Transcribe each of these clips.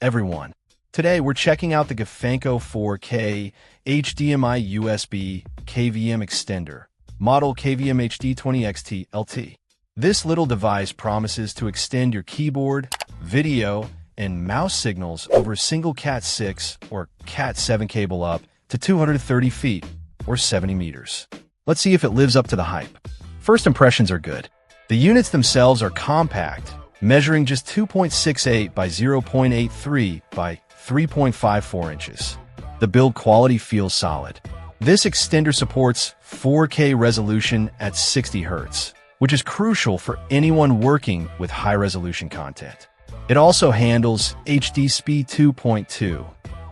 everyone. Today we're checking out the gofanco 4K HDMI USB KVM extender, model KVMHD20Ext-LT. This little device promises to extend your keyboard, video, and mouse signals over a single Cat6 or Cat7 cable up to 230 feet or 70 meters. Let's see if it lives up to the hype. First impressions are good. The units themselves are compact, measuring just 2.68 by 0.83 by 3.54 inches. The build quality feels solid. This extender supports 4K resolution at 60 Hz, which is crucial for anyone working with high-resolution content. It also handles HD Speed 2.2,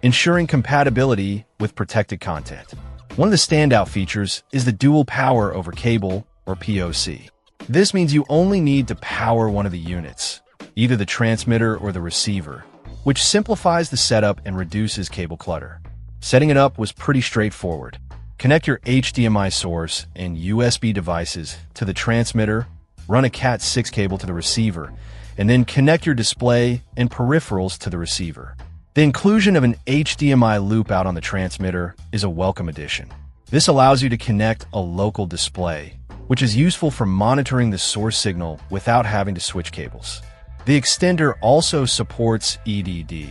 ensuring compatibility with protected content. One of the standout features is the dual power over cable, or POC. This means you only need to power one of the units, either the transmitter or the receiver, which simplifies the setup and reduces cable clutter. Setting it up was pretty straightforward. Connect your HDMI source and USB devices to the transmitter, run a Cat6 cable to the receiver, and then connect your display and peripherals to the receiver. The inclusion of an HDMI loop out on the transmitter is a welcome addition. This allows you to connect a local display, which is useful for monitoring the source signal without having to switch cables. The extender also supports EDD,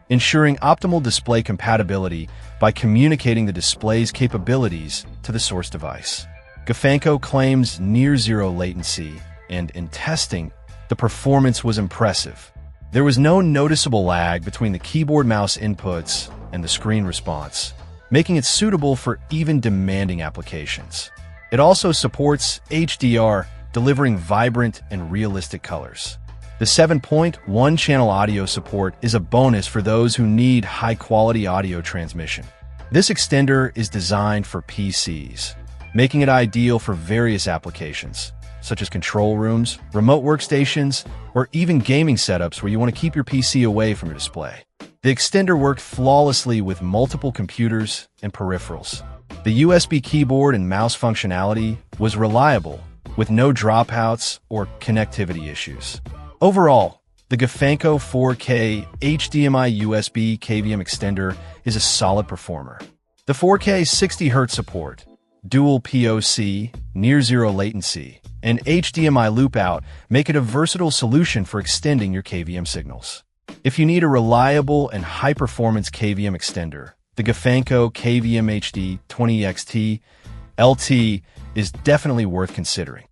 ensuring optimal display compatibility by communicating the display's capabilities to the source device. gofanco claims near-zero latency, and in testing, the performance was impressive. There was no noticeable lag between the keyboard-mouse inputs and the screen response, making it suitable for even demanding applications. It also supports HDR, delivering vibrant and realistic colors. The 7.1-channel audio support is a bonus for those who need high-quality audio transmission. This extender is designed for PCs, making it ideal for various applications, such as control rooms, remote workstations, or even gaming setups where you want to keep your PC away from your display. The extender worked flawlessly with multiple computers and peripherals. The USB keyboard and mouse functionality was reliable, with no dropouts or connectivity issues. Overall, the gofanco 4K HDMI USB KVM extender is a solid performer. The 4K 60 Hz support, dual POC, near-zero latency, and HDMI loop-out make it a versatile solution for extending your KVM signals. If you need a reliable and high-performance KVM extender, the gofanco KVMHD20Ext-LT is definitely worth considering.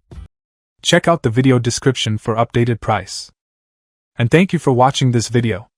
Check out the video description for updated price. And thank you for watching this video.